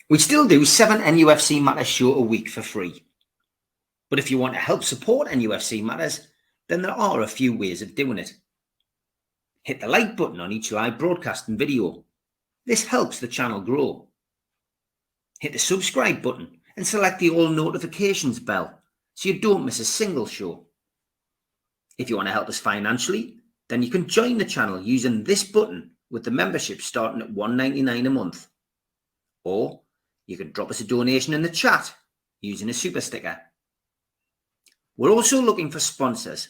We still do 7 NUFC Matters show a week for free. But if you want to help support NUFC Matters, then there are a few ways of doing it. Hit the like button on each live broadcast and video. This helps the channel grow. Hit the subscribe button and select the all notifications bell so you don't miss a single show. If you want to help us financially, then you can join the channel using this button with the membership starting at $1.99 a month. Or you can drop us a donation in the chat using a super sticker. We're also looking for sponsors.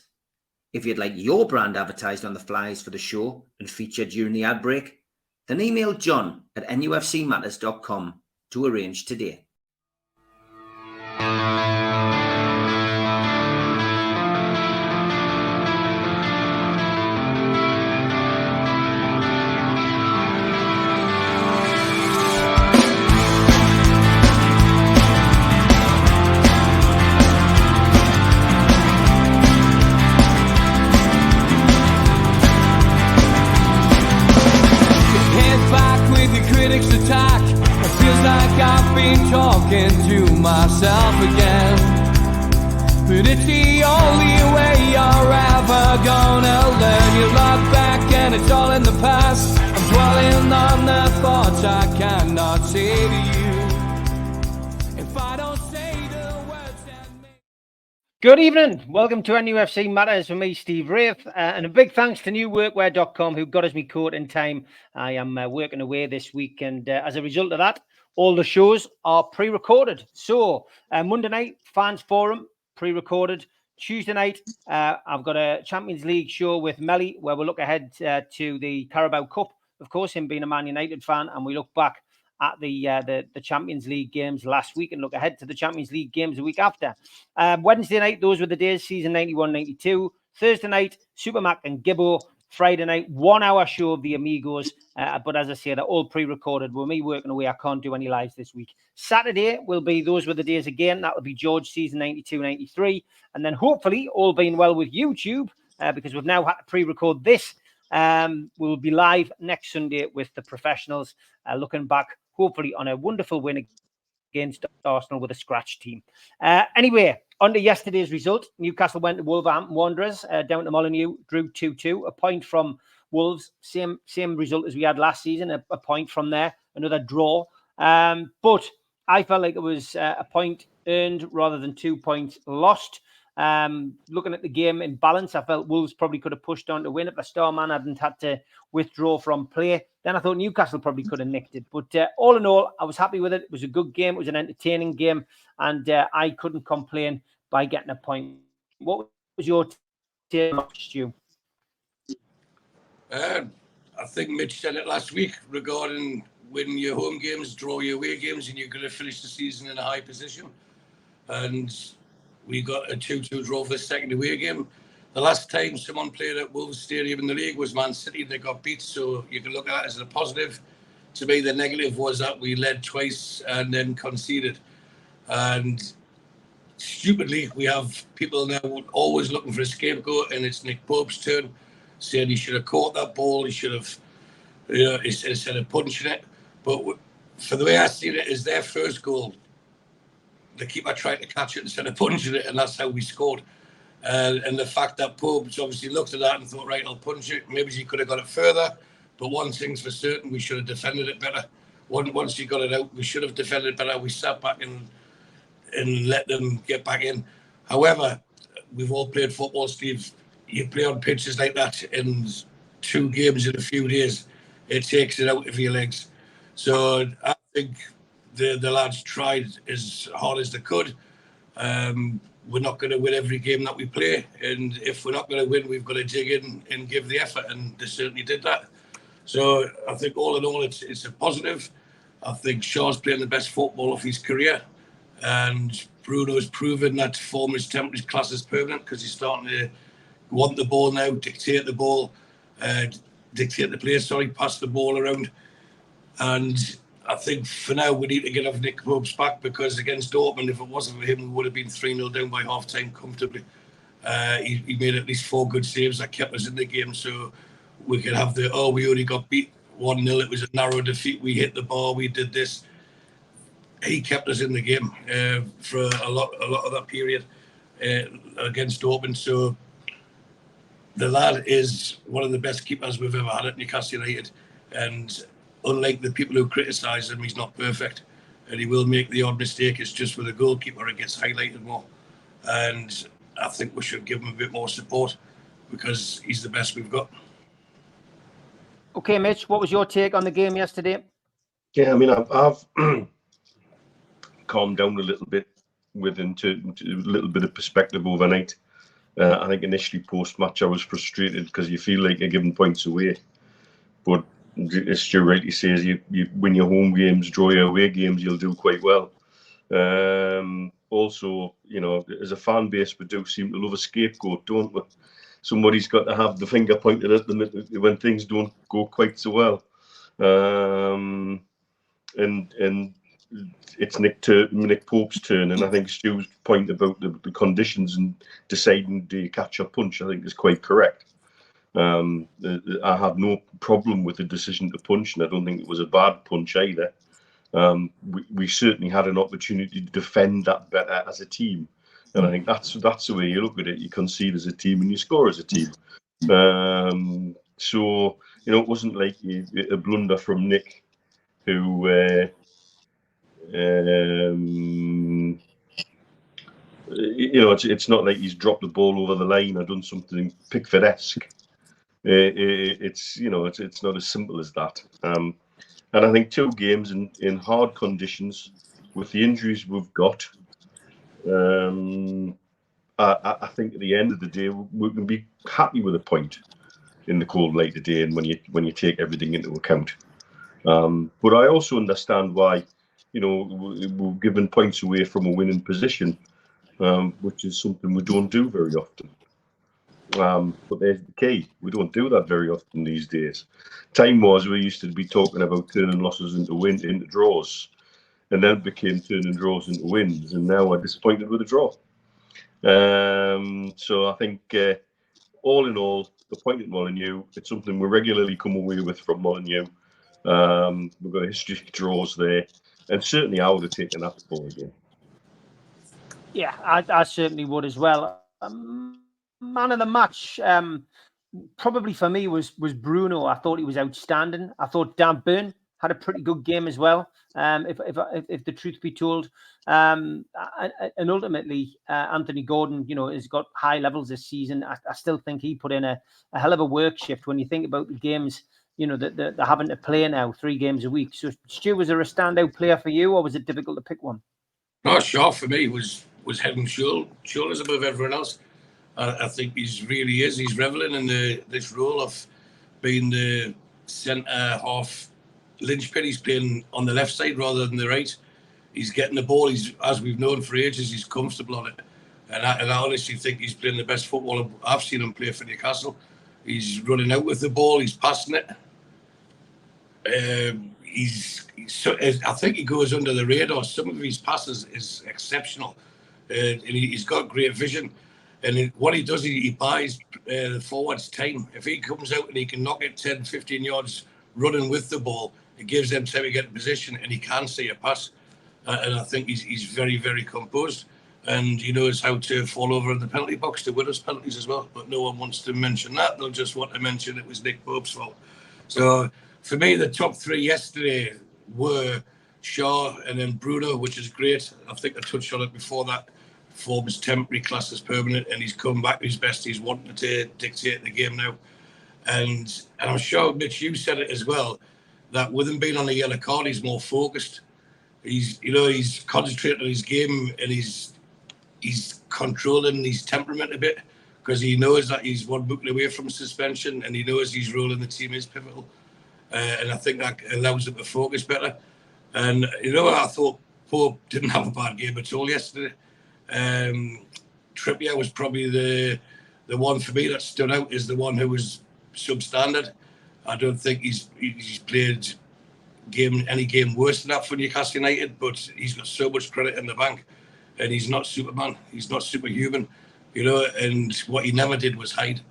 If you'd like your brand advertised on the flyers for the show and featured during the ad break, then email John at nufcmatters.com to arrange today. Attack. It feels like I've been talking to myself again, but it's the only way you're ever gonna learn. You look back and it's all in the past. I'm dwelling on the thoughts I cannot say to you if I don't say the words that make... Good evening. Welcome to NUFC Matters for me, Steve Wraith, and a big thanks to newworkwear.com who got us me coat in time. I am working away this week, and as a result of that, all the shows are pre-recorded. So Monday night, Fans Forum, pre-recorded. Tuesday night, I've got a Champions League show with Melly where we'll look ahead to the Carabao Cup, of course, him being a Man United fan, and we look back at the Champions League games last week and look ahead to the Champions League games the week after. Wednesday night, those were the days, season 91-92. Thursday night, Supermac and Gibbo. Friday night, 1 hour show of the Amigos. But as I say, they're all pre-recorded. With me working away, I can't do any lives this week. Saturday will be those were the days again. That will be George season 92-93. And then hopefully, all being well with YouTube, because we've now had to pre-record this. We'll be live next Sunday with the professionals, looking back, hopefully, on a wonderful win against Arsenal with a scratch team. Anyway, on to yesterday's result. Newcastle went to Wolverhampton Wanderers, down to Molineux, drew 2-2. A point from Wolves, same result as we had last season, a point from there, another draw. But I felt like it was a point earned rather than 2 points lost. Looking at the game in balance, I felt Wolves probably could have pushed on to win if the star man hadn't had to withdraw from play. Then I thought Newcastle probably could have nicked it. But all in all, I was happy with it. It was a good game. It was an entertaining game. And I couldn't complain by getting a point. What was your take, Stu? I think Mitch said it last week regarding winning your home games, draw your away games, and you're going to finish the season in a high position. And we got a 2-2 draw for the second away game. The last time someone played at Wolves Stadium in the league was Man City. They got beat, so you can look at that as a positive. To me, the negative was that we led twice and then conceded. And stupidly, we have people now always looking for a scapegoat, and it's Nick Pope's turn, saying he should have caught that ball, he should have, instead of punching it. But for the way I see it, is their first goal. The keeper tried to catch it instead of punching it, and that's how we scored. And the fact that Pope's obviously looked at that and thought, right, I'll punch it. Maybe he could have got it further. But one thing's for certain, we should have defended it better. Once he got it out, we should have defended it better. We sat back and let them get back in. However, we've all played football, Steve. You play on pitches like that in 2 games in a few days, it takes it out of your legs. So I think the lads tried as hard as they could. We're not going to win every game that we play. And if we're not going to win, we've got to dig in and give the effort. And they certainly did that. So I think all in all, it's a positive. I think Shaw's playing the best football of his career. And Bruno has proven that form is temporary, class is permanent, because he's starting to want the ball now, dictate the ball, dictate the play, pass the ball around. And I think for now we need to get off Nick Pope's back, because against Dortmund, if it wasn't for him, we would have been 3-0 down by half-time comfortably. He made at least 4 good saves that kept us in the game, so we could have we only got beat 1-0, it was a narrow defeat, we hit the bar, we did this. he kept us in the game for a lot of that period against Auburn. So the lad is one of the best keepers we've ever had at Newcastle United, and unlike the people who criticise him, he's not perfect, and he will make the odd mistake. It's just with a goalkeeper it gets highlighted more, and I think we should give him a bit more support because he's the best we've got. Okay, Mitch, what was your take on the game yesterday? Yeah, I mean, I've calmed down a little bit into a little bit of perspective overnight. I think initially post-match I was frustrated because you feel like you're giving points away. But as Stu rightly says, you win your home games, draw your away games, you'll do quite well. Also, you know, as a fan base, we do seem to love a scapegoat, don't we? Somebody's got to have the finger pointed at them when things don't go quite so well. And it's Nick Pope's turn, and I think Stu's point about the conditions and deciding do you catch your punch, I think is quite correct. I have no problem with the decision to punch, and I don't think it was a bad punch either. We certainly had an opportunity to defend that better as a team, and I think that's the way you look at it. You concede as a team and you score as a team. So you know, it wasn't like a blunder from Nick, who you know, it's not like he's dropped the ball over the line or done something Pickford-esque. It's, you know, it's not as simple as that. And I think 2 games in hard conditions with the injuries we've got, I think at the end of the day we can be happy with a point in the cold light of day, and when you take everything into account. But I also understand why, you know, we're giving points away from a winning position, which is something we don't do very often. But there's the key. We don't do that very often these days. Time was we used to be talking about turning losses into draws, and then it became turning draws into wins, and now we're disappointed with a draw. So I think all in all, the point at Molineux, it's something we regularly come away with from Molineux. We've got a history of draws there, and certainly I would have taken that ball again. Yeah, I certainly would as well. Man of the match, probably for me was Bruno. I thought he was outstanding. I thought Dan Burn had a pretty good game as well. If the truth be told, and ultimately Anthony Gordon, you know, has got high levels this season. I still think he put in a hell of a work shift when you think about the games, you know, that they're having to play now 3 games a week. So, Stu, was there a standout player for you, or was it difficult to pick one? No, Shaw for me was head and shoulders above everyone else. I think he's reveling in this role of being the centre half linchpin. He's playing on the left side rather than the right. He's getting the ball. He's, as we've known for ages, he's comfortable on it. And I honestly think he's playing the best football I've seen him play for Newcastle. He's running out with the ball. He's passing it. I think he goes under the radar. Some of his passes is exceptional. And he's got great vision. And what he does, he buys the forwards time. If he comes out and he can knock it 10, 15 yards running with the ball, it gives them time to get in position, and he can see a pass. And I think he's very, very composed. And he knows how to fall over in the penalty box to win us penalties as well. But no one wants to mention that. They'll just want to mention it was Nick Pope's fault. So for me, the top 3 yesterday were Shaw and then Bruno, which is great. I think I touched on it before that. Form is temporary, class is permanent, and he's come back to his best. He's wanting to dictate the game now. And I'm sure, Mitch, you said it as well, that with him being on the yellow card, he's more focused. He's concentrating on his game, and he's controlling his temperament a bit, because he knows that he's 1 booking away from suspension, and he knows his role in the team is pivotal. And I think that allows him to focus better. And, you know, I thought Pope didn't have a bad game at all yesterday. Trippier was probably the one for me that stood out as the one who was substandard. I don't think he's played any game worse than that for Newcastle United, but he's got so much credit in the bank, and he's not Superman. He's not superhuman, you know. And what he never did was hide.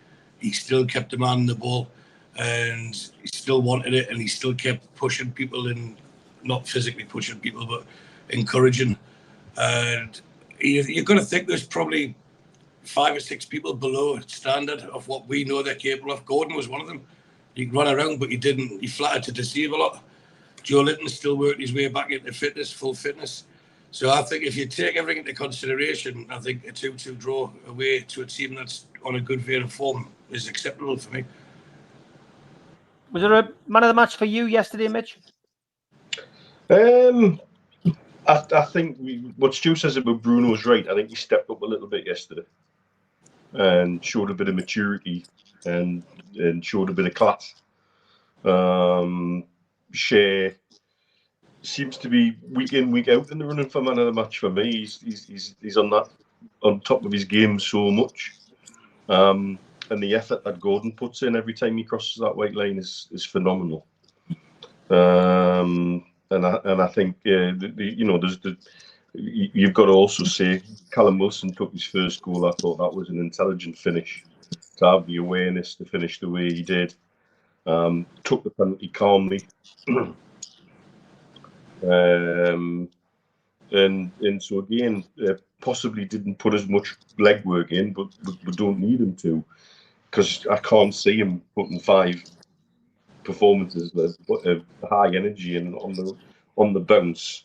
He still kept demanding the ball, and he still wanted it, and he still kept pushing people, and not physically pushing people, but encouraging. And you've got to think there's probably 5 or 6 people below standard of what we know they're capable of. Gordon was one of them. He could run around, but he flattered to deceive a lot. Joe Linton's still working his way back into full fitness. So I think if you take everything into consideration, I think a 2-2 draw away to a team that's on a good vein of form is acceptable for me. Was there a man of the match for you yesterday, Mitch? I think what Stu says about Bruno is right. I think he stepped up a little bit yesterday and showed a bit of maturity and showed a bit of class. Shea seems to be week in, week out in the running for man of the match for me. He's on top of his game so much. And the effort that Gordon puts in every time he crosses that white line is phenomenal. And I think you've got to also say Callum Wilson took his first goal. I thought that was an intelligent finish. To have the awareness to finish the way he did, took the penalty calmly, and so again possibly didn't put as much legwork in, but we don't need him to, because I can't see him putting 5 performances of high energy and on the bounce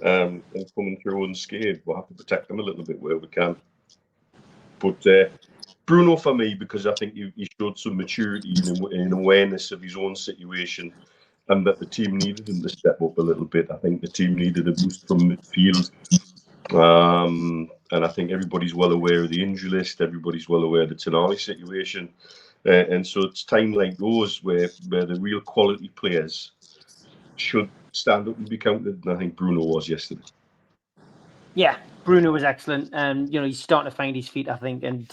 and coming through unscathed. We'll have to protect them a little bit where we can. But Bruno for me, because I think he showed some maturity and awareness of his own situation, and that the team needed him to step up a little bit. I think the team needed a boost from midfield. And I think everybody's well aware of the injury list. Everybody's well aware of the Tonali situation. And so it's time like those where the real quality players should stand up and be counted. And I think Bruno was yesterday. Yeah, Bruno was excellent. He's starting to find his feet, I think. And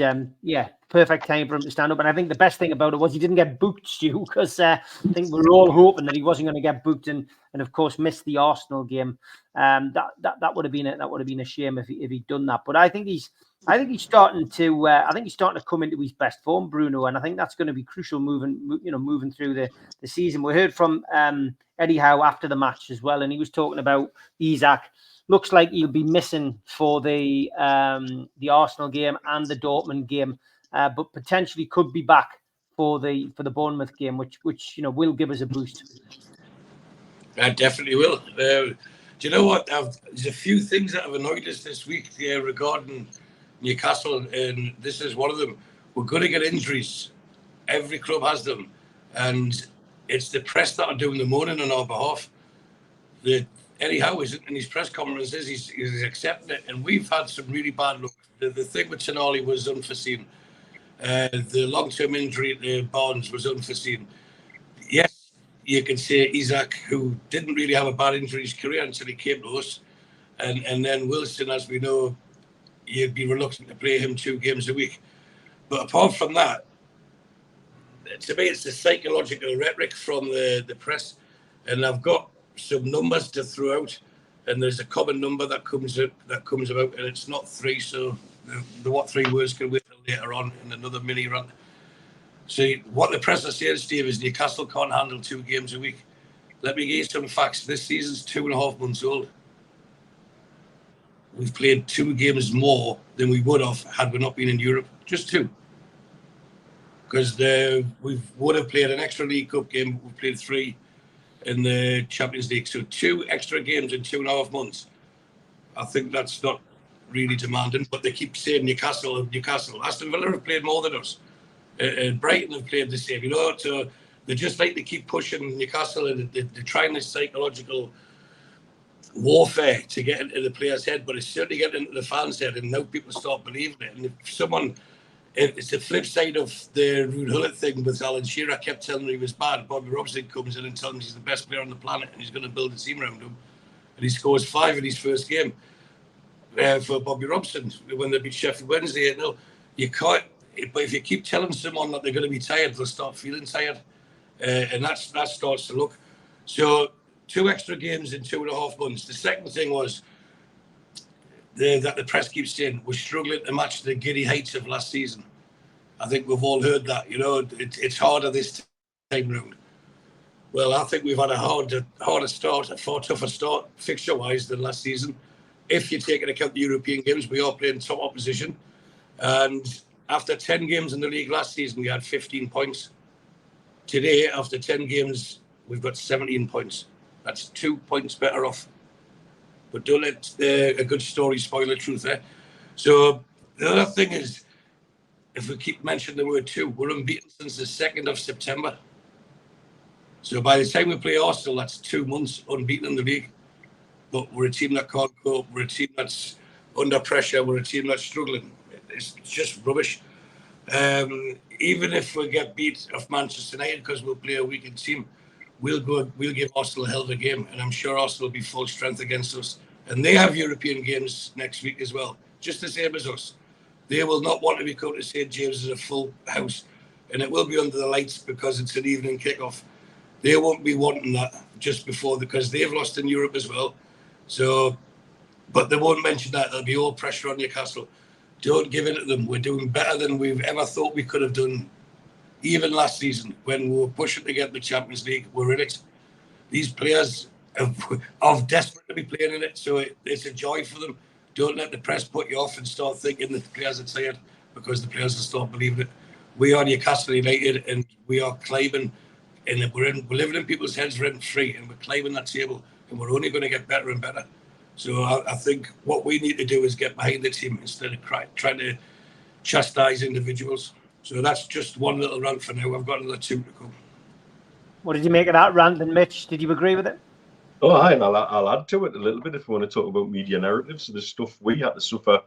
perfect time for him to stand up. And I think the best thing about it was he didn't get booked, Stu, because I think we were all hoping that he wasn't going to get booked and of course missed the Arsenal game. That would have been a shame if he'd done that. But I think he's starting to come into his best form, Bruno, and I think that's going to be crucial moving through the season. We heard from Eddie Howe after the match as well, and he was talking about Isak. Looks like he'll be missing for the Arsenal game and the Dortmund game, but potentially could be back for the Bournemouth game, which will give us a boost. I definitely will. Do you know what? There's a few things that have annoyed us this week regarding Newcastle, and this is one of them. We're going to get injuries. Every club has them, and it's the press that are doing the moaning on our behalf. Eddie Howe is in his press conferences, he's accepting it, and we've had some really bad luck. The thing with Tonali was unforeseen. The long-term injury to Barnes was unforeseen. Yes, you can say Isak, who didn't really have a bad injury in his career until he came to us, and then Wilson, as we know, you'd be reluctant to play him 2 games a week. But apart from that, to me, it's the psychological rhetoric from the press, and I've got some numbers to throw out, and there's a common number that comes about, and it's not 3. So what 3 words can wait till later on in another mini rant. See, what the press are saying, Steve, is Newcastle can't handle 2 games a week. Let me give you some facts. This season's 2.5 months old. We've played 2 games more than we would have had we not been in Europe. Just 2. Because we would have played an extra League Cup game. We've played 3 in the Champions League. So 2 extra games in 2.5 months. I think that's not really demanding, but they keep saying Newcastle. Aston Villa have played more than us. And Brighton have played the same, so they just like to keep pushing Newcastle, and they're trying this psychological warfare to get into the player's head, but it's certainly getting into the fans' head, and now people start believing it. And it's the flip side of the Ruud Gullit thing with Alan Shearer. Kept telling him he was bad. Bobby Robson comes in and tells him he's the best player on the planet and he's going to build a team around him. And he scores 5 in his first game for Bobby Robson when they beat Sheffield Wednesday. You can't. But if you keep telling someone that they're going to be tired, they'll start feeling tired, and that starts to look. So 2 extra games in 2.5 months. The second thing was that the press keeps saying we're struggling to match the giddy heights of last season. I think we've all heard that. It's harder this time round. Well, I think we've had a far tougher start fixture-wise than last season. If you take into account the European games, we are playing top opposition. And after 10 games in the league last season, we had 15 points. Today, after 10 games, we've got 17 points. That's 2 points better off. But don't let a good story spoil the truth there. So the other thing is, if we keep mentioning the word two, we're unbeaten since the 2nd of September. So by the time we play Arsenal, that's 2 months unbeaten in the league. But we're a team that can't cope. We're a team that's under pressure. We're a team that's struggling. It's just rubbish. Even if we get beat off Manchester United because we'll play a weakened team, we'll give Arsenal a hell of a game, and I'm sure Arsenal will be full strength against us. And they have European games next week as well, just the same as us. They will not want to be coming to St. James as a full house, and it will be under the lights because it's an evening kickoff. They won't be wanting that just before, because they've lost in Europe as well. So, but they won't mention that. There'll be all pressure on Newcastle. Don't give in to them. We're doing better than we've ever thought we could have done. Even last season, when we were pushing to get the Champions League, we're in it. These players are desperate to be playing in it, so it's a joy for them. Don't let the press put you off and start thinking that the players are tired, because the players will start believing it. We are Newcastle United, and we are climbing, and we're living in people's heads rent-free, and we're climbing that table, and we're only going to get better and better. So I think what we need to do is get behind the team instead of trying to chastise individuals. So that's just one little rant for now. I've got another 2 to come. What did you make of that rant, and Mitch? Did you agree with it? Oh, aye, and I'll add to it a little bit if we want to talk about media narratives. So the stuff we had to suffer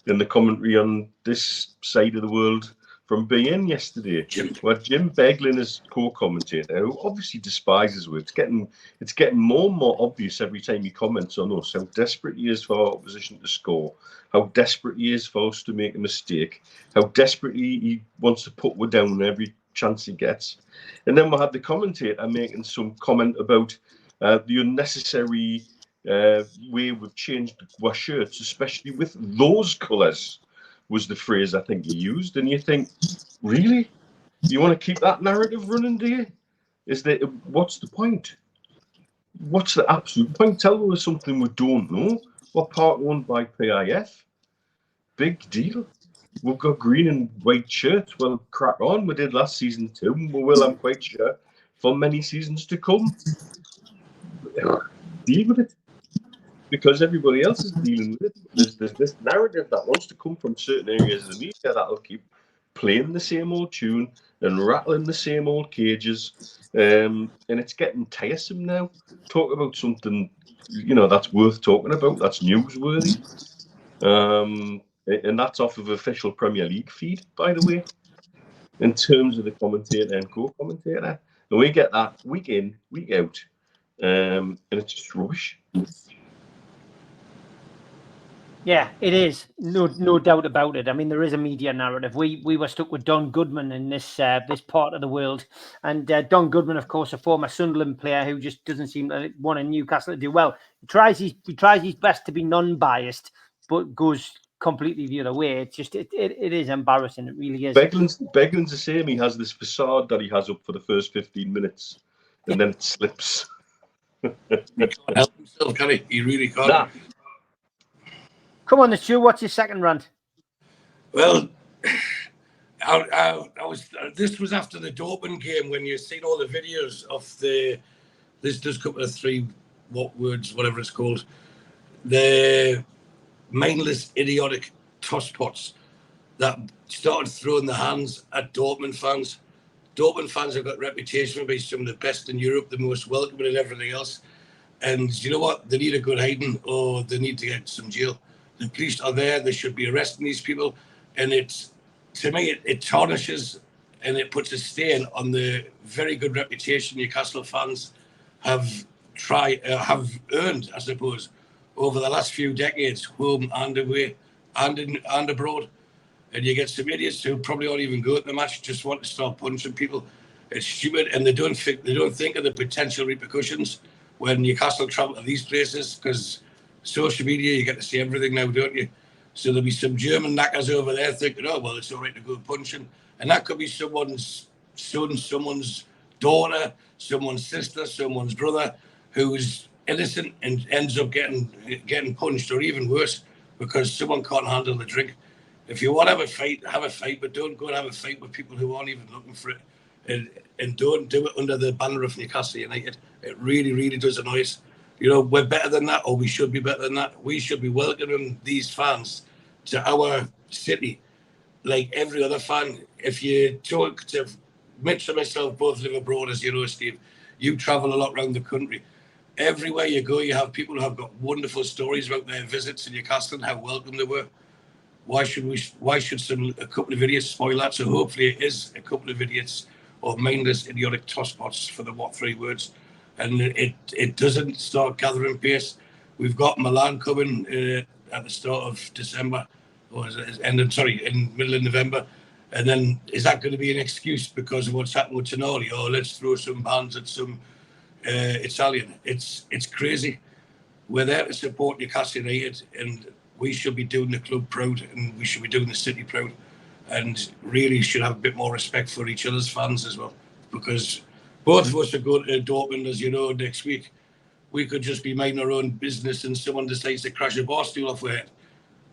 in the commentary on this side of the world from being yesterday, where Jim Beglin is co-commentator, who obviously despises us. It's getting more and more obvious every time he comments on us how desperate he is for our opposition to score, how desperate he is for us to make a mistake, how desperately he wants to put us down every chance he gets. And then we had the commentator making some comment about the unnecessary way we've changed our shirts, especially with those colours, was the phrase I think he used. And you think, really? You want to keep that narrative running, do you? What's the point? What's the absolute point? Tell us something we don't know. We're part owned by PIF. Big deal. We've got green and white shirts. Well, crack on. We did last season too, and we will, I'm quite sure, for many seasons to come. Deal with it. Because everybody else is dealing with it. There's this narrative that wants to come from certain areas of the media that'll keep playing the same old tune and rattling the same old cages. And it's getting tiresome now. Talk about something, that's worth talking about, that's newsworthy. And that's off of official Premier League feed, by the way, in terms of the commentator and co-commentator. And we get that week in, week out. And it's just rubbish. Yeah, it is. No doubt about it. I mean, there is a media narrative. We were stuck with Don Goodman in this part of the world. And Don Goodman, of course, a former Sunderland player who just doesn't seem to want Newcastle to do well. He tries his best to be non-biased, but goes completely the other way. It's just it is embarrassing. It really is. Beglin's the same. He has this facade that he has up for the first 15 minutes, and then it slips. He can't help himself, can he? He really can't. Nah. Come on, Stu, what's your second rant? Well, this was after the Dortmund game, when you've seen all the videos of this does come to the 3 whatever it's called, the mindless, idiotic tosspots that started throwing their hands at Dortmund fans. Dortmund fans have got a reputation for being some of the best in Europe, the most welcoming and everything else. And you know what? They need a good hiding, or they need to get some jail. The police are there. They should be arresting these people. And to me, it tarnishes and it puts a stain on the very good reputation Newcastle fans have earned, I suppose, over the last few decades, home and away and abroad. And you get some idiots who probably aren't even go to the match, just want to start punching people. It's stupid, and they don't think of the potential repercussions when Newcastle travel to these places, because social media, you get to see everything now, don't you? So there'll be some German knackers over there thinking, oh, well, it's all right to go punching. And that could be someone's son, someone's daughter, someone's sister, someone's brother who's innocent and ends up getting punched, or even worse, because someone can't handle the drink. If you want to have a fight, but don't go and have a fight with people who aren't even looking for it, and don't do it under the banner of Newcastle United. It really, really does annoy us. You know, we're better than that, or we should be better than that. We should be welcoming these fans to our city like every other fan. If you talk to Mitch and myself, both live abroad, as you know, Steve, you travel a lot around the country. Everywhere you go, you have people who have got wonderful stories about their visits in Newcastle and how welcome they were. Why should a couple of idiots spoil that? So hopefully it is a couple of idiots or mindless idiotic tosspots, for the 3 words, and it doesn't start gathering pace. We've got Milan coming at the start of December, or in middle of November, and then is that going to be an excuse because of what's happened with Tonali? Oh, let's throw some bands at some Italian. It's crazy. We're there to support Newcastle United, and we should be doing the club proud, and we should be doing the city proud, and really should have a bit more respect for each other's fans as well, because both of us are going to Dortmund, as you know, next week. We could just be minding our own business and someone decides to crash a bar stool off our head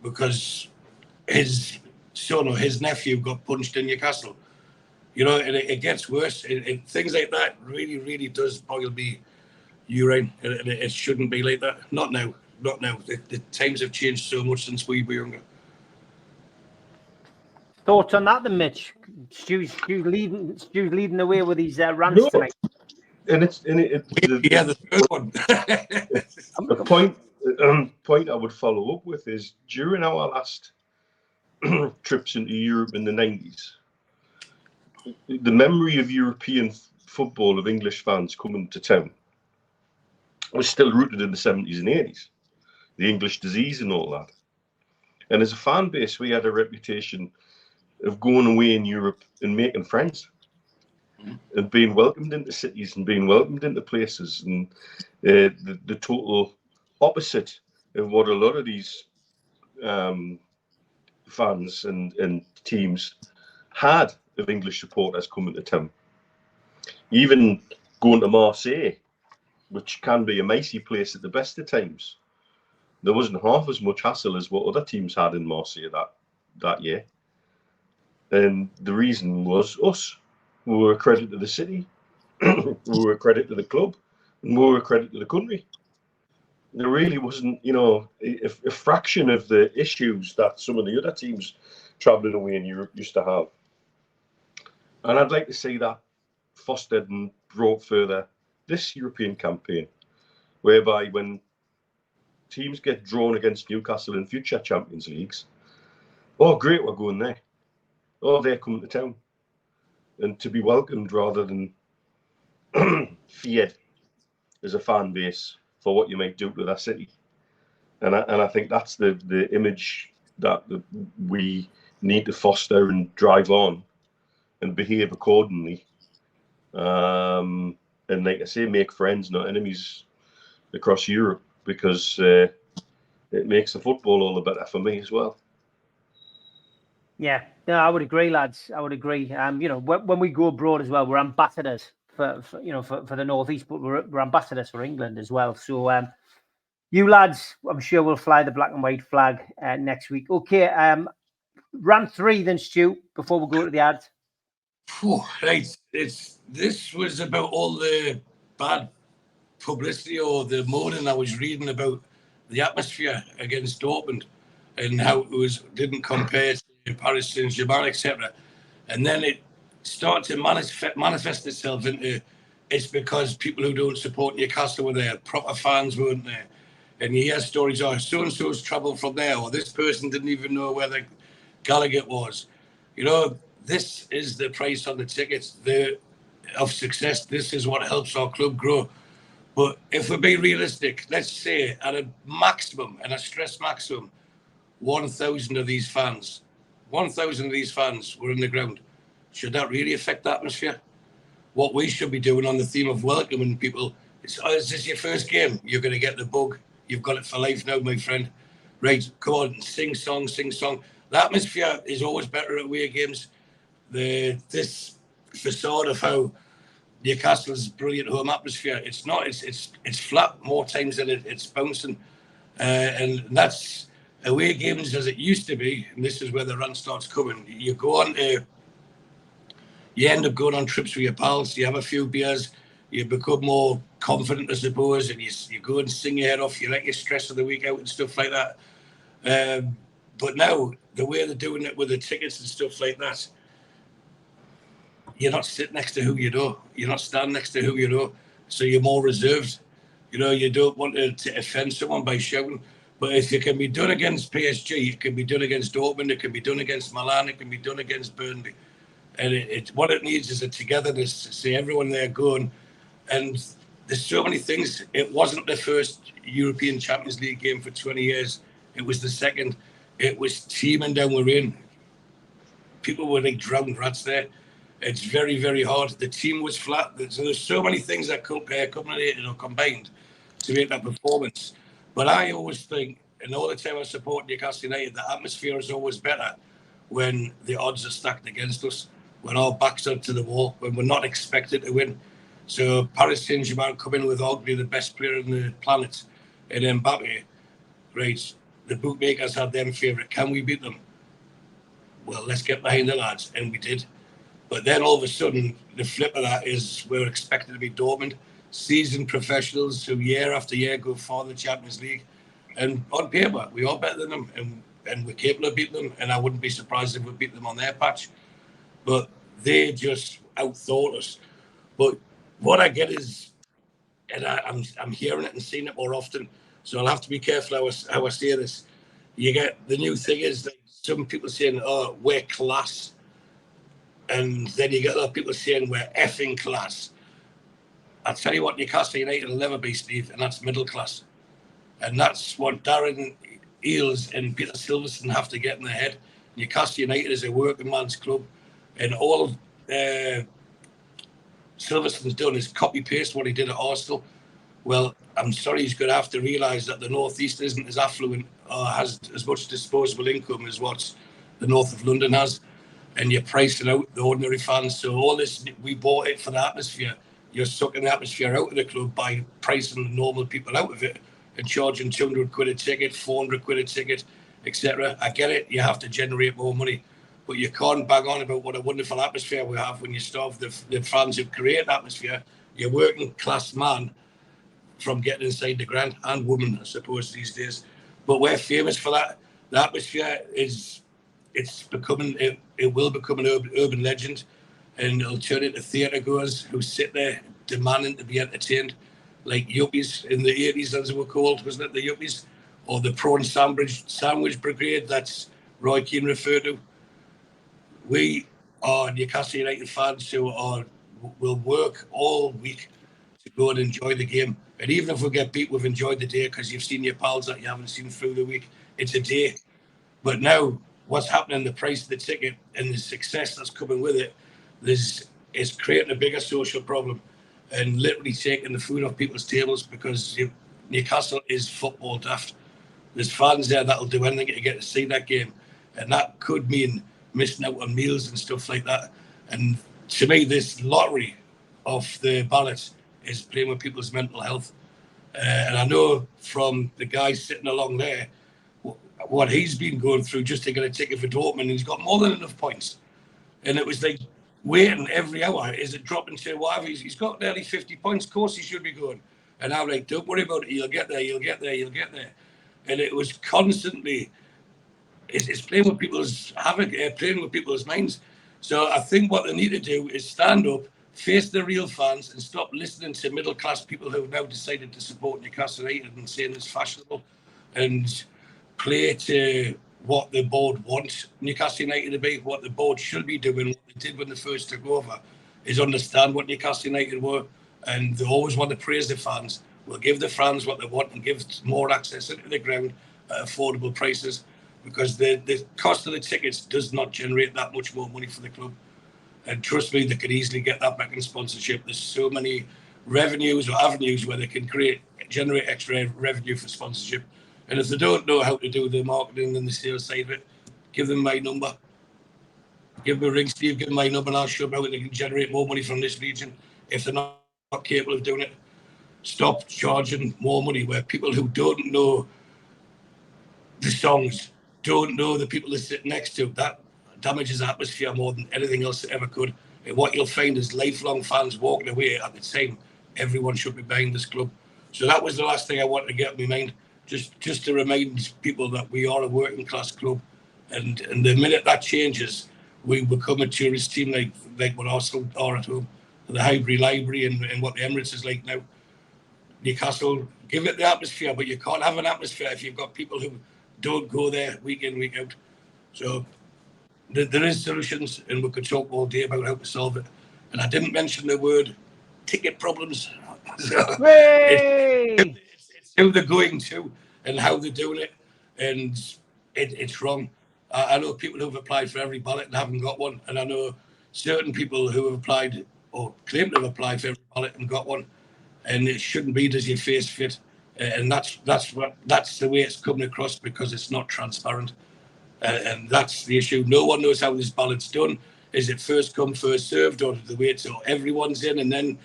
because his son or his nephew got punched in Newcastle. You know, and it gets worse. Things like that really, really does boil me urine. And it shouldn't be like that. Not now. Not now. The times have changed so much since we were younger. Thoughts on that, then, Mitch? Stu's leading the way with these rants tonight. And the third one. The point I would follow up with is during our last trips into Europe in the 90s, the memory of European football, of English fans coming to town, was still rooted in the 70s and 80s, the English disease and all that. And as a fan base, we had a reputation of going away in Europe and making friends and being welcomed into cities and being welcomed into places, and the total opposite of what a lot of these fans and teams had of English supporters coming to town. Even going to Marseille, which can be a micey place at the best of times, there wasn't half as much hassle as what other teams had in Marseille that year. And the reason was us. We were a credit to the city, we were a credit to the club, and we were a credit to the country. There really wasn't, a fraction of the issues that some of the other teams travelling away in Europe used to have. And I'd like to see that fostered and brought further this European campaign, whereby when teams get drawn against Newcastle in future Champions Leagues, oh, great, we're going there. Oh, they're coming to town. And to be welcomed rather than feared as a fan base for what you might do to that city. And I think that's the image that we need to foster and drive on and behave accordingly. And like I say, make friends, not enemies, across Europe, because it makes the football all the better for me as well. Yeah, no, I would agree, lads. I would agree. When we go abroad as well, we're ambassadors for the Northeast, but we're ambassadors for England as well. So you lads, I'm sure we'll fly the black and white flag next week. Okay, rant 3 then, Stu, before we go to the ads. Right, this was about all the bad publicity or the moaning I was reading about the atmosphere against Dortmund and how it didn't compare to Paris Saint-Germain, etc. And then it started to manifest itself into it's because people who don't support Newcastle were there, proper fans weren't there. And you hear stories of so-and-so's travelled from there, or this person didn't even know where the Gallagher was. This is the price on the tickets of success. This is what helps our club grow. But if we're being realistic, let's say at a maximum, and I stress maximum, 1,000 of these fans were in the ground. Should that really affect the atmosphere? What we should be doing on the theme of welcoming people is this your first game? You're going to get the bug. You've got it for life now, my friend. Right, come on, sing song. The atmosphere is always better at away games. This facade of how Newcastle's brilliant home atmosphere. It's not. It's flat more times than it's bouncing, and that's away games as it used to be. And this is where the run starts coming. You end up going on trips with your pals. You have a few beers. You become more confident, I suppose, and you go and sing your head off. You let your stress of the week out and stuff like that. But now the way they're doing it with the tickets and stuff like that, you're not sitting next to who you know. You're not standing next to who you know. So you're more reserved. You don't want to offend someone by shouting. But if it can be done against PSG, it can be done against Dortmund, it can be done against Milan, it can be done against Burnley. And what it needs is a togetherness to see everyone there going. And there's so many things. It wasn't the first European Champions League game for 20 years. It was the second. It was teaming down we're in. People were like drowned rats there. It's very, very hard. The team was flat. So there's so many things that culminated or combined to make that performance. But I always think, and all the time I support Newcastle United, the atmosphere is always better when the odds are stacked against us, when our backs are to the wall, when we're not expected to win. So Paris Saint-Germain come in with arguably the best player on the planet, and Mbappe, right? The bookmakers had them favourite. Can we beat them? Well, let's get behind the lads, and we did. But then all of a sudden, the flip of that is we're expected to be Dortmund, seasoned professionals who year after year go for the Champions League. And on paper, we are better than them, and we're capable of beating them. And I wouldn't be surprised if we beat them on their patch. But they just outthought us. But what I get is, and I'm hearing it and seeing it more often, so I'll have to be careful how I say this. You get the new thing is that some people saying, "Oh, we're class," and then you get other people saying we're effing class. I'll tell you what Newcastle United will never be, Steve, and that's middle class. And that's what Darren Eales and Peter Silverstone have to get in their head. Newcastle United is a working man's club, and all Silverstone's done is copy-paste what he did at Arsenal. Well, I'm sorry, he's going to have to realise that the North East isn't as affluent or has as much disposable income as what the North of London has. And you're pricing out the ordinary fans. So all this, we bought it for the atmosphere. You're sucking the atmosphere out of the club by pricing the normal people out of it and charging 200 quid a ticket, 400 quid a ticket, etc. I get it. You have to generate more money. But you can't bang on about what a wonderful atmosphere we have when you starve the fans who create atmosphere. You're working class man from getting inside the ground, and woman, I suppose, these days. But we're famous for that. The atmosphere it will become an urban legend, and it'll turn into theatre goers who sit there demanding to be entertained, like yuppies in the 80s, as they were called, wasn't it, the yuppies? Or the prawn sandwich brigade, that's Roy Keane referred to. We are Newcastle United fans who will work all week to go and enjoy the game. And even if we get beat, we've enjoyed the day because you've seen your pals that you haven't seen through the week. It's a day. But now, what's happening, the price of the ticket and the success that's coming with it, is creating a bigger social problem and literally taking the food off people's tables because Newcastle is football daft. There's fans there that'll do anything to get to see that game. And that could mean missing out on meals and stuff like that. And to me, this lottery of the ballots is playing with people's mental health. And I know from the guy sitting along there, what he's been going through just to get a ticket for Dortmund, he's got more than enough points. And it was like waiting every hour. Is it dropping to whatever? He's got nearly 50 points. Of course he should be going. And I'm like, don't worry about it. You'll get there. You'll get there. You'll get there. And it was constantly, it's playing with people's havoc, playing with people's minds. So I think what they need to do is stand up, face the real fans, and stop listening to middle-class people who have now decided to support Newcastle United and saying it's fashionable, and play to what the board wants Newcastle United to be. What the board should be doing, what they did when they first took over, is understand what Newcastle United were, and they always want to praise the fans. We'll give the fans what they want and give more access into the ground at affordable prices, because the cost of the tickets does not generate that much more money for the club. And trust me, they could easily get that back in sponsorship. There's so many revenues or avenues where they can generate extra revenue for sponsorship. And if they don't know how to do the marketing and the sales side of it, give them my number. Give them a ring, Steve, give them my number, and I'll show them how they can generate more money from this region. if they're not capable of doing it. Stop charging more money where people who don't know the songs, don't know the people they sit next to. That damages the atmosphere more than anything else it ever could. And what you'll find is lifelong fans walking away at the time. Everyone should be behind this club. So that was the last thing I wanted to get in my mind. Just to remind people that we are a working class club, and the minute that changes, we become a tourist team like what Arsenal are at home. The Highbury Library and what the Emirates is like now. Newcastle, give it the atmosphere, but you can't have an atmosphere if you've got people who don't go there week in, week out. So there is solutions, and we could talk all day about how to solve it. And I didn't mention the word ticket problems. So it's who they're going to and how they're doing it, and it's wrong. I know people who have applied for every ballot and haven't got one, and I know certain people who have applied or claim to have applied for every ballot and got one, and it shouldn't be does your face fit, and that's the way it's coming across, because it's not transparent, and that's the issue. No one knows how this ballot's done. Is it first come, first served, or do they wait till everyone's in and then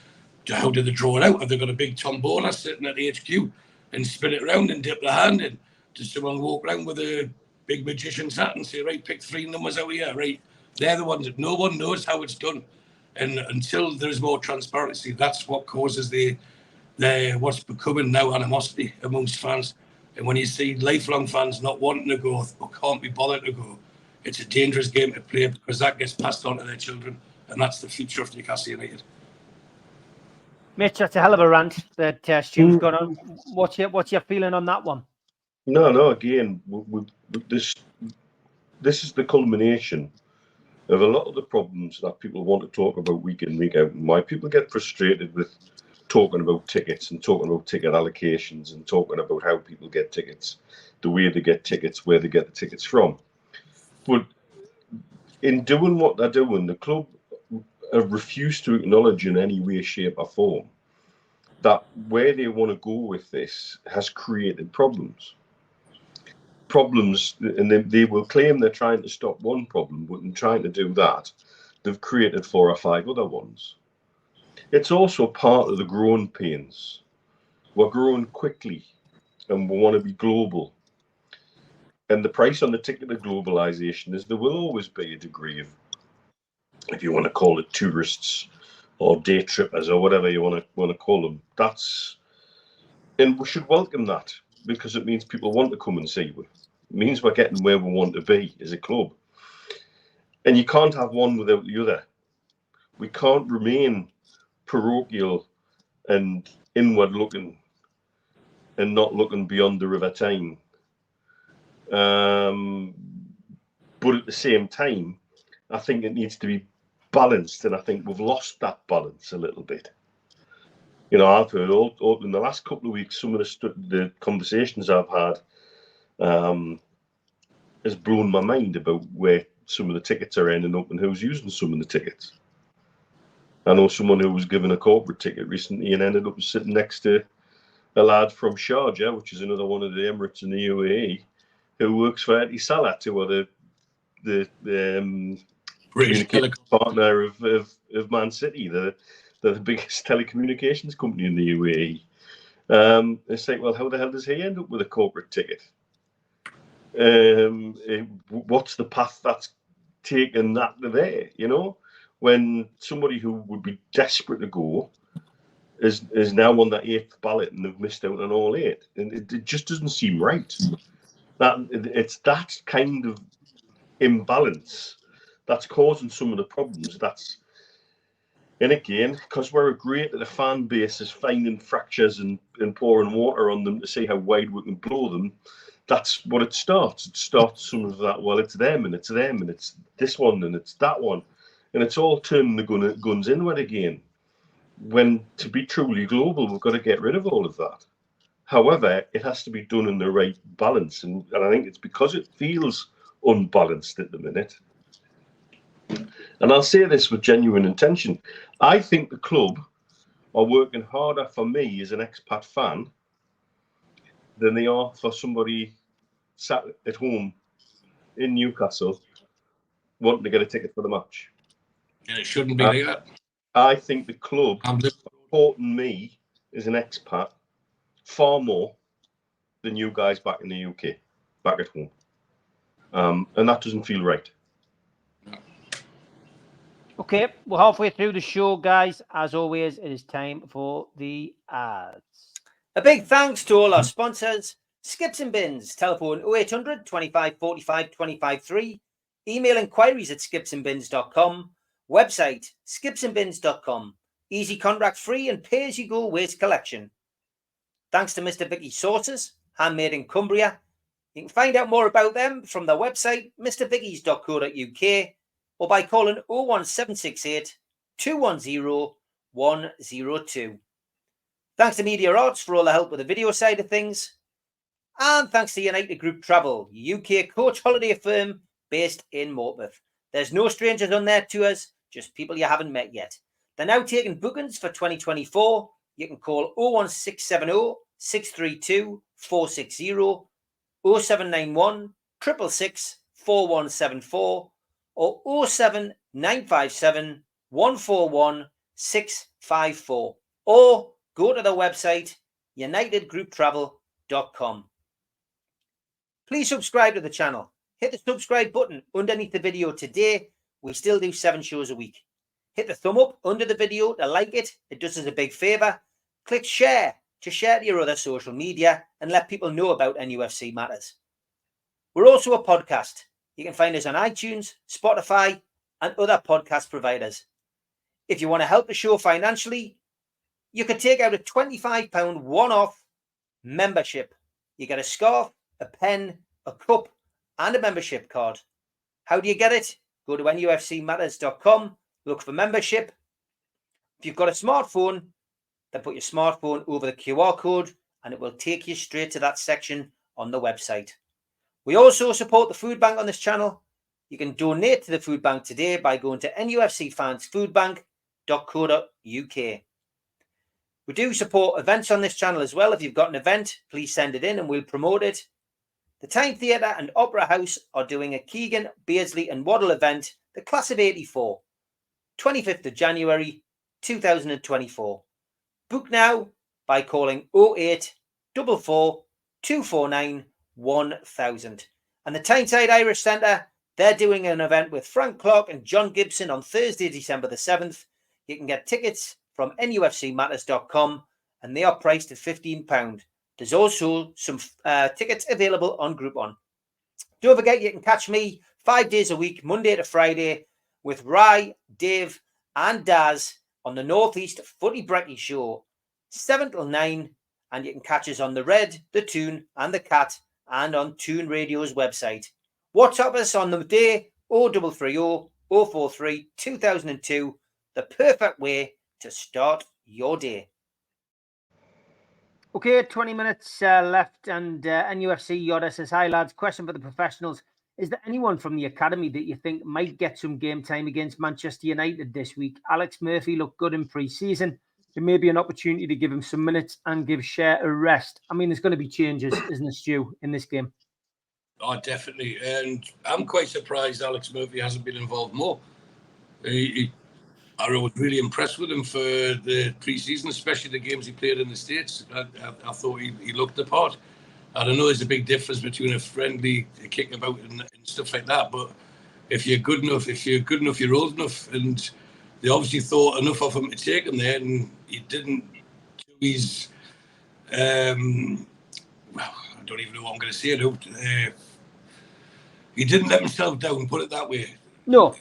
how do they draw it out? Have they got a big tombola sitting at HQ and spin it around and dip their hand in? Does someone walk around with a big magician's hat and say, right, pick 3 numbers out here, right? They're the ones that no one knows how it's done. And until there's more transparency, that's what causes the what's becoming now animosity amongst fans. And when you see lifelong fans not wanting to go or can't be bothered to go, it's a dangerous game to play, because that gets passed on to their children, and that's the future of Newcastle United. Mitch, that's a hell of a rant that Stu's got on. What's your feeling on that one? No. Again, this is the culmination of a lot of the problems that people want to talk about week in, week out, and why people get frustrated with talking about tickets and talking about ticket allocations and talking about how people get tickets, the way they get tickets, where they get the tickets from. But in doing what they're doing, the club have refused to acknowledge in any way, shape or form that where they want to go with this has created problems, and they will claim they're trying to stop one problem, but in trying to do that, they've created 4 or 5 other ones. It's also part of the growing pains. We're growing quickly and we want to be global. And the price on the ticket of globalization is there will always be a degree of, if you want to call it tourists or day trippers or whatever you want to call them. And we should welcome that, because it means people want to come and see you. It means we're getting where we want to be as a club. And you can't have one without the other. We can't remain parochial and inward looking and not looking beyond the River Tyne. But at the same time, I think it needs to be balanced, and I think we've lost that balance a little bit. You know, I've heard all in the last couple of weeks, some of the conversations I've had has blown my mind about where some of the tickets are ending up and who's using some of the tickets. I know someone who was given a corporate ticket recently and ended up sitting next to a lad from Sharjah, which is another one of the Emirates in the UAE, who works for Etisalat, who are the communication partner of Man City. They're the biggest telecommunications company in the UAE. It's like, well, how the hell does he end up with a corporate ticket? What's the path that's taken that to there, you know? When somebody who would be desperate to go is now on that 8th ballot and they've missed out on all 8. And it just doesn't seem right. It's that kind of imbalance that's causing some of the problems. And again, because we're great at the fan base is finding fractures and pouring water on them to see how wide we can blow them, that's what it starts. It starts some of that, well, it's them and it's this one and it's that one. And it's all turning the guns inward again. When to be truly global, we've got to get rid of all of that. However, it has to be done in the right balance. And I think it's because it feels unbalanced at the minute. And I'll say this with genuine intention. I think the club are working harder for me as an expat fan than they are for somebody sat at home in Newcastle wanting to get a ticket for the match. And it shouldn't be like that. I think the club supporting me as an expat far more than you guys back in the UK, back at home. And that doesn't feel right. Okay, we're halfway through the show, guys. As always, it is time for the ads. A big thanks to all our sponsors. Skips and Bins, telephone 0800 25 45 25 3. Email inquiries at skipsandbins.com. Website skipsandbins.com. Easy contract free and pay as you go waste collection. Thanks to Mr. Vicky Sauces, handmade in Cumbria. You can find out more about them from their website, mrvickies.co.uk, or by calling 01768 210 102. Thanks to Media Arts for all the help with the video side of things. And thanks to United Group Travel, UK coach holiday firm based in Morpeth. There's no strangers on their tours, just people you haven't met yet. They're now taking bookings for 2024. You can call 01670 632 460, 0791 666 4174, or 07957 141 654. Or go to the website unitedgrouptravel.com. Please subscribe to the channel. Hit the subscribe button underneath the video today. We still do 7 shows a week. Hit the thumb up under the video to like it. It does us a big favour. Click share to share to your other social media and let people know about NUFC Matters. We're also a podcast. You can find us on iTunes, Spotify, and other podcast providers. If you want to help the show financially, you can take out a £25 one-off membership. You get a scarf, a pen, a cup, and a membership card. How do you get it? Go to nufcmatters.com, look for membership. If you've got a smartphone, then put your smartphone over the QR code and it will take you straight to that section on the website. We also support the food bank on this channel. You can donate to the food bank today by going to nufcfansfoodbank.co.uk. We do support events on this channel as well. If you've got an event, please send it in and we'll promote it. The Tyne Theatre and Opera House are doing a Keegan, Beardsley and Waddle event, the Class of 84, 25th of January 2024. Book now by calling 0844 249 1000. And the Tyneside Irish Centre, they're doing an event with Frank Clark and John Gibson on Thursday, December the 7th. You can get tickets from nufcmatters.com and they are priced at £15. There's also some tickets available on Groupon. Don't forget, you can catch me 5 days a week, Monday to Friday, with Rye, Dave, and Daz on the Northeast Footy Brekkie Show, 7 till 9. And you can catch us on the Red, the Toon, and the Cat, and on Toon Radio's website. WhatsApp us on the day 0330 043 2002, the perfect way to start your day. Okay, 20 minutes left, and NUFC Yoda says, hi lads, question for the professionals. Is there anyone from the academy that you think might get some game time against Manchester United this week? Alex Murphy looked good in pre-season. There may be an opportunity to give him some minutes and give Cher a rest. I mean, there's going to be changes, isn't there, Stu, in this game? Oh, definitely. And I'm quite surprised Alex Murphy hasn't been involved more. I was really impressed with him for the pre-season, especially the games he played in the States. I thought he looked the part. I don't know, there's a big difference between a friendly kicking about and stuff like that. But if you're good enough, you're old enough. And they obviously thought enough of him to take him there, and he didn't do his... well, I don't even know what I'm going to say now. He didn't let himself down, put it that way. No.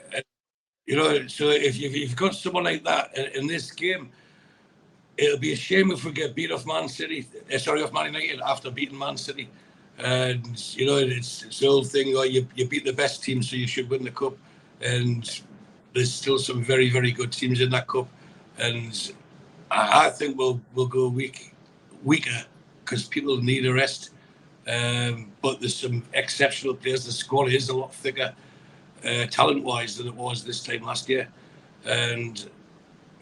You know, so if you've got someone like that in this game, it'll be a shame if we get beat off Man United after beating Man City. And, you know, it's the old thing, you beat the best team, so you should win the cup. And there's still some very, very good teams in that cup. And I think we'll go weaker because people need a rest. But there's some exceptional players. The squad is a lot thicker. Talent-wise than it was this time last year, and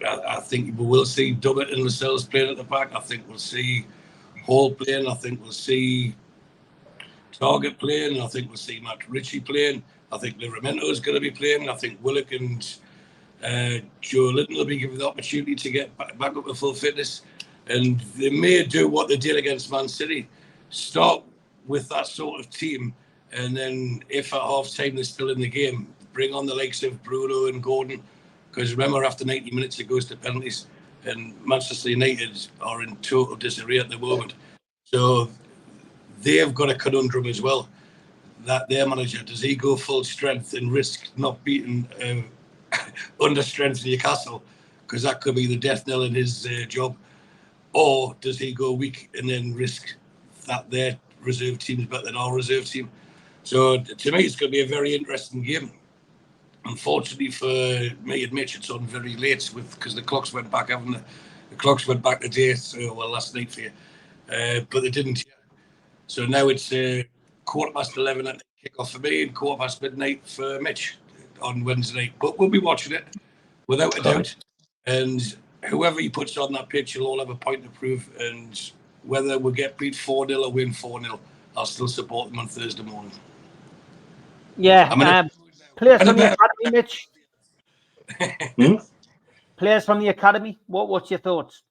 I think we will see Dummett and Lascelles playing at the back. I think we'll see Hall playing. I think we'll see Target playing. I think we'll see Matt Ritchie playing. I think Livramento is going to be playing. I think Willock and Joe Linton will be given the opportunity to get back up to full fitness, and they may do what they did against Man City, start with that sort of team, and then if at half-time they're still in the game, bring on the likes of Bruno and Gordon, because remember, after 90 minutes it goes to penalties, and Manchester United are in total disarray at the moment. So they've got a conundrum as well, that their manager, does he go full strength and risk not beating under strength Newcastle, because that could be the death knell in his job, or does he go weak and then risk that their reserve team is better than our reserve team? So to me, it's going to be a very interesting game. Unfortunately for me and Mitch, it's on very late because the clocks went back, haven't they? The clocks went back today, last night for you, but they didn't yet. So now it's 11:15 at kick-off for me and midnight midnight for Mitch on Wednesday night. But we'll be watching it without a doubt. And whoever he puts on that pitch, will all have a point to prove. And whether we get beat 4-0 or win 4-0, I'll still support them on Thursday morning. Yeah, players from the academy, Mitch. Players from the academy. What's your thoughts?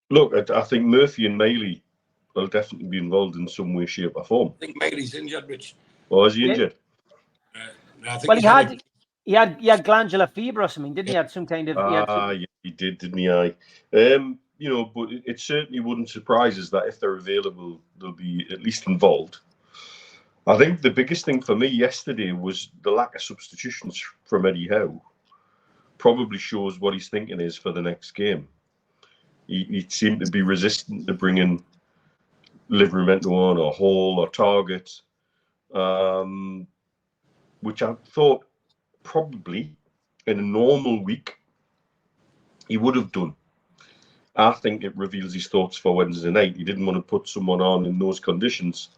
Look, I think Murphy and Maley will definitely be involved in some way, shape, or form. I think Maley's injured, Mitch. Oh, is he injured? I think he had glandular fever or something, didn't he? He had some kind of. Yeah, he did, didn't he? But it certainly wouldn't surprise us that if they're available, they'll be at least involved. I think the biggest thing for me yesterday was the lack of substitutions from Eddie Howe. Probably shows what he's thinking is for the next game. He seemed to be resistant to bringing Livramento on or Hall or Target, which I thought probably in a normal week he would have done. I think it reveals his thoughts for Wednesday night. He didn't want to put someone on in those conditions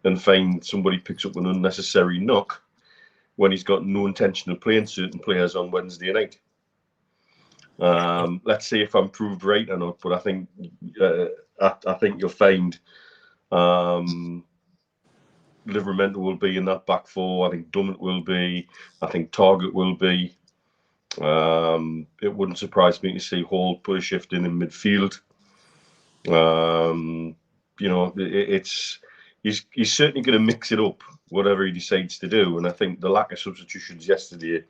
and find somebody picks up an unnecessary knock when he's got no intention of playing certain players on Wednesday night. Let's see if I'm proved right or not, but I think you'll find Livramento will be in that back four. I think Dummett will be. I think Target will be. It wouldn't surprise me to see Hall put a shift in midfield. He's certainly going to mix it up, whatever he decides to do. And I think the lack of substitutions yesterday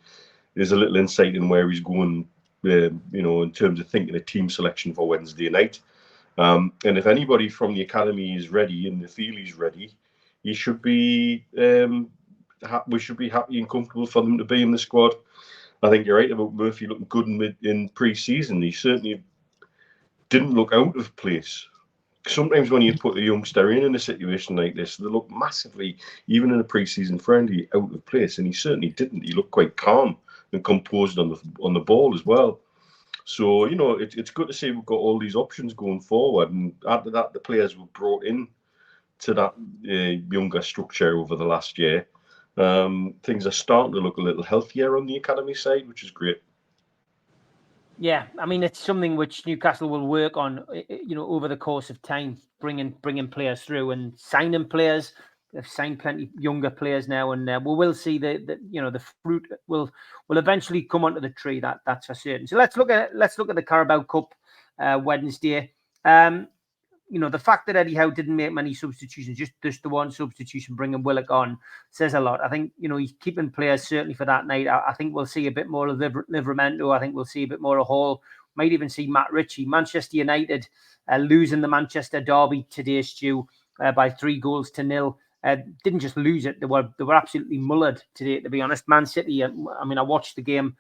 is a little insight in where he's going, in terms of thinking a team selection for Wednesday night. And if anybody from the academy is ready and they feel he's ready, he should be. We should be happy and comfortable for them to be in the squad. I think you're right about Murphy looking good in pre-season. He certainly didn't look out of place. Sometimes when you put a youngster in a situation like this, they look massively, even in a pre-season friendly, out of place. And he certainly didn't. He looked quite calm and composed on the ball as well. So, it's good to see we've got all these options going forward. And after that, the players were brought in to that younger structure over the last year. Things are starting to look a little healthier on the academy side, which is great. Yeah, I mean, it's something which Newcastle will work on, over the course of time, bringing players through and signing players. They've signed plenty younger players now, and we will see the fruit will eventually come onto the tree. That's for certain. So let's look at the Carabao Cup Wednesday. The fact that Eddie Howe didn't make many substitutions, just the one substitution, bringing Willock on, says a lot. I think, he's keeping players certainly for that night. I think we'll see a bit more of Livramento. I think we'll see a bit more of Hall. Might even see Matt Ritchie. Manchester United losing the Manchester derby today, Stu, by 3-0. Didn't just lose it. They were absolutely mullered today, to be honest. Man City, I watched the game,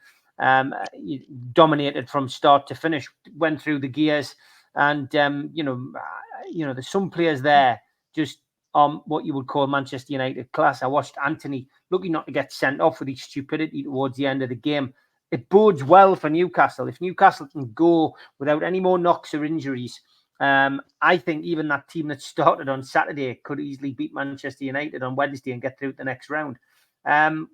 dominated from start to finish, went through the gears. And, there's some players there just what you would call Manchester United class. I watched Anthony lucky not to get sent off with his stupidity towards the end of the game. It bodes well for Newcastle. If Newcastle can go without any more knocks or injuries, I think even that team that started on Saturday could easily beat Manchester United on Wednesday and get through to the next round.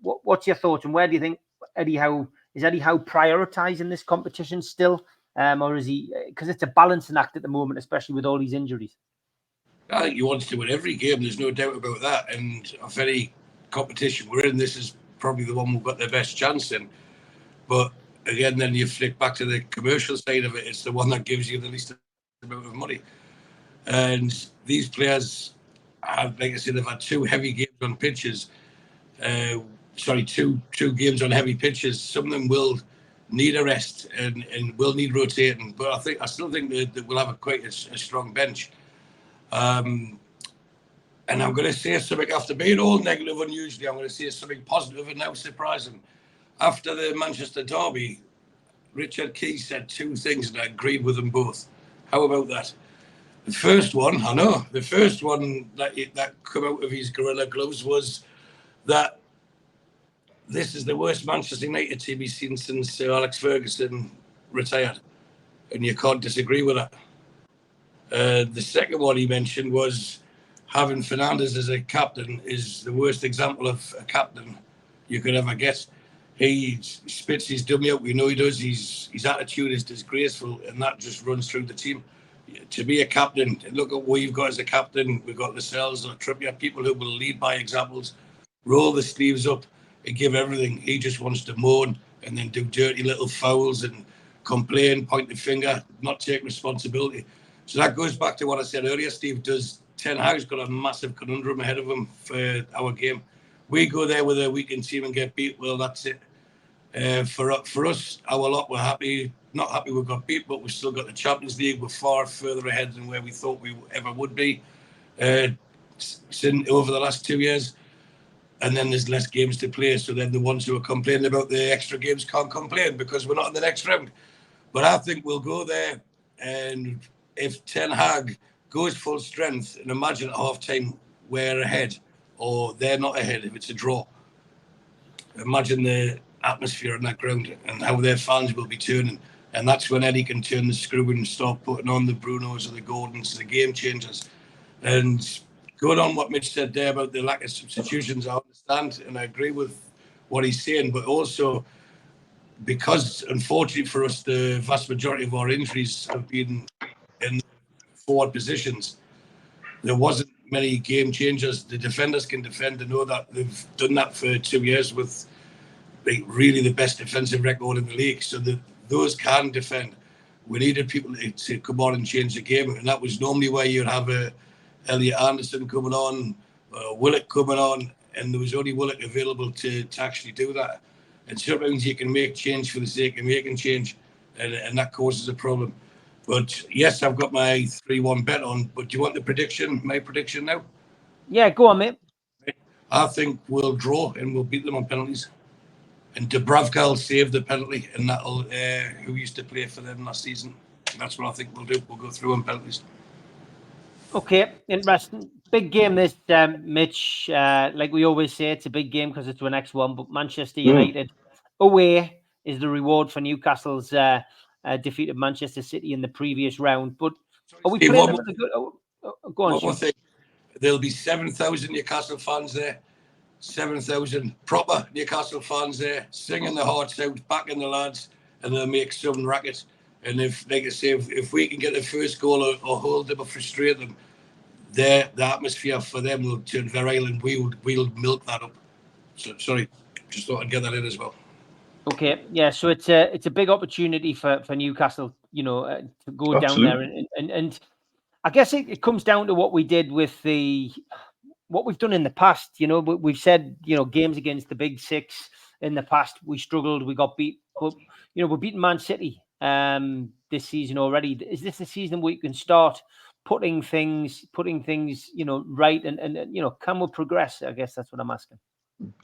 What's your thoughts? And where do you think Eddie Howe prioritising this competition still? Or is he, because it's a balancing act at the moment, especially with all these injuries? I think he wants to win every game. There's no doubt about that. And of any competition we're in, this is probably the one we've got the best chance in. But again, then you flick back to the commercial side of it. It's the one that gives you the least amount of money. And these players have, like I said, they've had 2 heavy games on pitches. Two games on heavy pitches. Some of them will need a rest and will need rotating. But I still think that we'll have quite a strong bench. And I'm going to say something, after being all negative unusually, I'm going to say something positive and now surprising. After the Manchester derby, Richard Key said 2 things and I agreed with them both. How about that? The first one that came out of his gorilla gloves was that this is the worst Manchester United team he's seen since Sir Alex Ferguson retired. And you can't disagree with that. The second one he mentioned was having Fernandes as a captain is the worst example of a captain you could ever get. He spits his dummy out. We know he does. His attitude is disgraceful, and that just runs through the team. To be a captain, look at what you've got as a captain. We've got Lascelles or Trippier, people who will lead by examples, roll the sleeves up and give everything. He just wants to moan and then do dirty little fouls and complain, point the finger, not take responsibility. So that goes back to what I said earlier, Steve. Ten Hag's got a massive conundrum ahead of him for our game. We go there with a weakened team and get beat. Well, that's it. For us, our lot, we're happy. Not happy we got beat, but we've still got the Champions League. We're far further ahead than where we thought we ever would be over the last 2 years. And then there's less games to play. So then the ones who are complaining about the extra games can't complain because we're not in the next round. But I think we'll go there. And if Ten Hag goes full strength, and imagine at half-time we're ahead or they're not ahead if it's a draw. Imagine the atmosphere on that ground and how their fans will be turning. And that's when Eddie can turn the screw and start putting on the Brunos or the Gordons, the game changers. And going on what Mitch said there about the lack of substitutions, I understand and I agree with what he's saying, but also because, unfortunately for us, the vast majority of our injuries have been in forward positions, there wasn't many game changers. The defenders can defend. I know that they've done that for 2 years with really the best defensive record in the league. So those can defend. We needed people to come on and change the game. And that was normally where you'd have Elliot Anderson coming on, Willock coming on, and there was only Willock available to actually do that. And sometimes you can make change for the sake of making change, and that causes a problem. But yes, I've got my 3-1 bet on. But do you want the prediction? My prediction now? Yeah, go on, mate. I think we'll draw and we'll beat them on penalties. And Dubravka will save the penalty, and that'll who used to play for them last season. That's what I think we'll do. We'll go through on penalties. Okay, interesting. Big game this, Mitch. Like we always say, it's a big game because it's the next one. But Manchester United away is the reward for Newcastle's defeat of Manchester City in the previous round. But are we playing them? Go on, one more thing. There'll be 7,000 Newcastle fans there. 7,000 proper Newcastle fans there, singing their hearts out, backing the lads, and they'll make some racket. And if, like I say, if we can get the first goal or hold them or frustrate them, the atmosphere for them will turn virile, and we'll milk that up. So sorry, just thought I'd get that in as well. Okay, yeah. So it's a big opportunity for Newcastle, to go down there, and I guess it comes down to what we did with what we've done in the past. We've said, games against the big six in the past, we struggled, we got beat, but we're beating Man City this season already. Is this the season where you can start putting things right, and can we progress? I guess that's what I'm asking.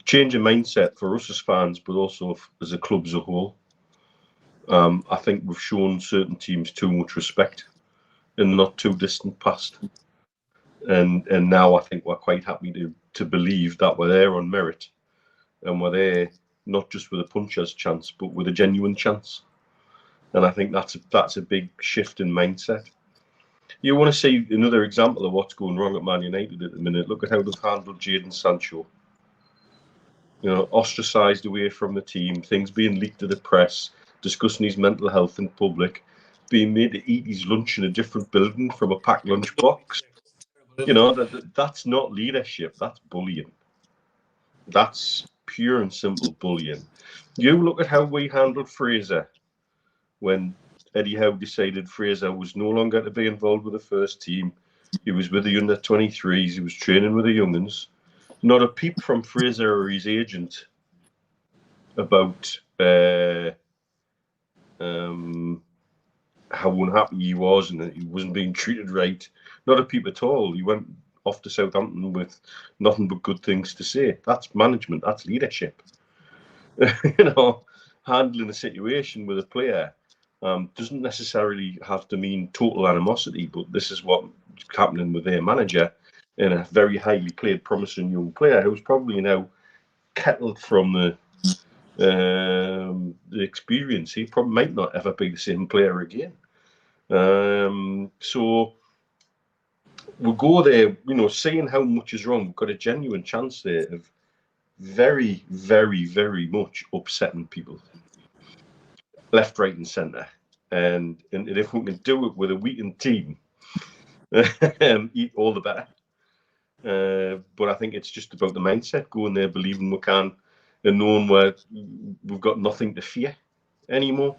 Change of mindset for us as fans, but also as a club as a whole. I think we've shown certain teams too much respect in the not too distant past. And now I think we're quite happy to believe that we're there on merit, and we're there not just with a puncher's chance, but with a genuine chance. And I think that's a big shift in mindset. You want to see another example of what's going wrong at Man United at the minute? Look at how they've handled Jadon Sancho. Ostracised away from the team, things being leaked to the press, discussing his mental health in public, being made to eat his lunch in a different building from a packed lunch box. That's not leadership. That's bullying. That's pure and simple bullying. You look at how we handled Fraser when Eddie Howe decided Fraser was no longer to be involved with the first team. He was with the under-23s. He was training with the young'uns. Not a peep from Fraser or his agent about how unhappy he was and that he wasn't being treated right. Not a peep at all. He went off to Southampton with nothing but good things to say. That's management. That's leadership. Handling a situation with a player doesn't necessarily have to mean total animosity, but this is what's happening with their manager and a very highly played, promising young player who's probably now kettled from the experience. He probably might not ever be the same player again. So we'll go there, saying how much is wrong. We've got a genuine chance there of very, very, very much upsetting people, left, right, and centre. And if we can do it with a weakened team, all the better. But I think it's just about the mindset, going there, believing we can, and knowing we've got nothing to fear anymore.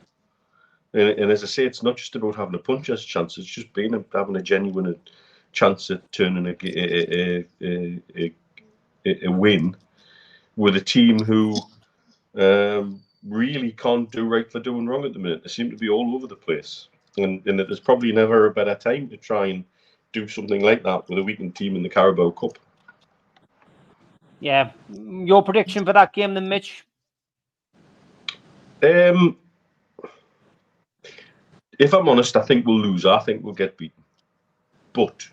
And as I say, it's not just about having a puncher's chance; it's just having a genuine chance at turning a win with a team who really can't do right for doing wrong at the minute. They seem to be all over the place, and there's probably never a better time to try and do something like that with a weakened team in the Carabao Cup. Yeah, your prediction for that game, then, Mitch? If I'm honest, I think we'll lose. I think we'll get beaten. But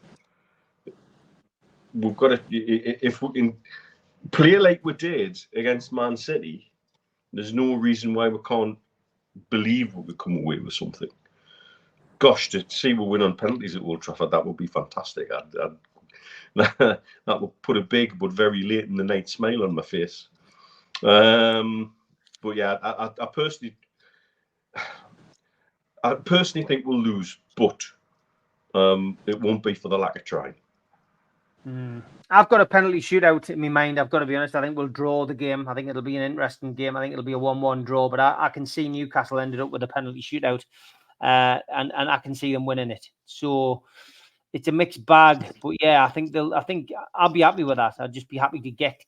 we've got to, if we can play like we did against Man City, there's no reason why we can't believe we could come away with something. Gosh, to see we win on penalties at Old Trafford, that would be fantastic. That would put a big but very late in the night smile on my face. But yeah, I personally think we'll lose, but it won't be for the lack of trying. I've got a penalty shootout in my mind. I've got to be honest. I think we'll draw the game. I think it'll be an interesting game. I think it'll be a 1-1 draw, but I can see Newcastle ended up with a penalty shootout, and I can see them winning it. So it's a mixed bag, but yeah, I think I'll be happy with that. I'll just be happy to get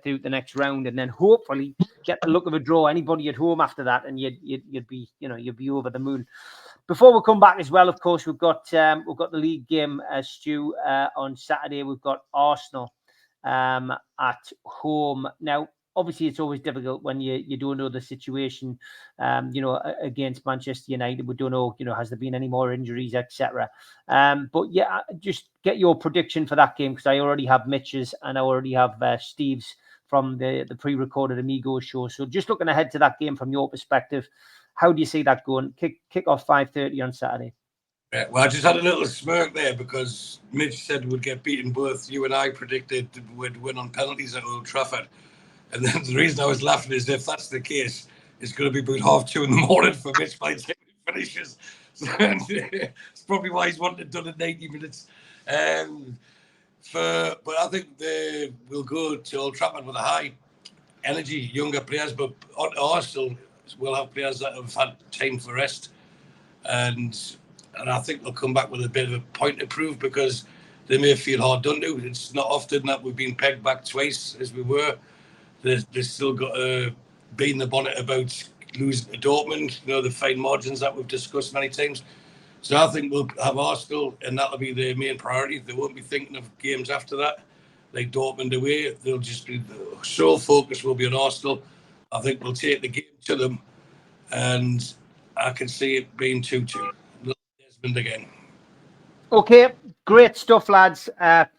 through the next round, and then hopefully get the look of a draw. Anybody at home after that, and you'd be over the moon. Before we come back as well, of course, we've got the league game, Stu, on Saturday. We've got Arsenal at home. Now, obviously, it's always difficult when you don't know the situation, against Manchester United. We don't know, has there been any more injuries, etc. But yeah, just get your prediction for that game, because I already have Mitch's and I already have Steve's from the pre-recorded Amigos show. So just looking ahead to that game from your perspective, how do you see that going? Kick off 5:30 on Saturday. Yeah, well, I just had a little smirk there because Mitch said we'd get beaten. Both you and I predicted we'd win on penalties at Old Trafford. And then the reason I was laughing is if that's the case, it's going to be about 2:30 in the morning for Mitch by the time he finishes. So, it's probably why he's wanted it done in 90 minutes. But I think we'll go to Old Trafford with a high energy, younger players, but Arsenal will have players that have had time for rest. And I think they'll come back with a bit of a point to prove, because they may feel hard done to. It's not often that we've been pegged back twice as we were. They've still got to be in the bonnet about losing to Dortmund, the fine margins that we've discussed many times. So I think we'll have Arsenal, and that'll be their main priority. They won't be thinking of games after that, like Dortmund away. They'll just be, the sole focus will be on Arsenal. I think we'll take the game to them, and I can see it being 2-2. Desmond again. Okay, great stuff, lads.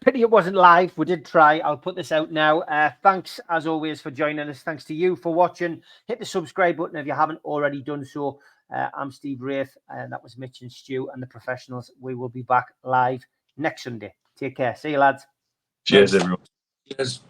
Pity it wasn't live. We did try. I'll put this out now. Thanks, as always, for joining us. Thanks to you for watching. Hit the subscribe button if you haven't already done so. I'm Steve Wraith, and that was Mitch and Stu and the professionals. We will be back live next Sunday. Take care. See you, lads. Cheers, everyone. Cheers.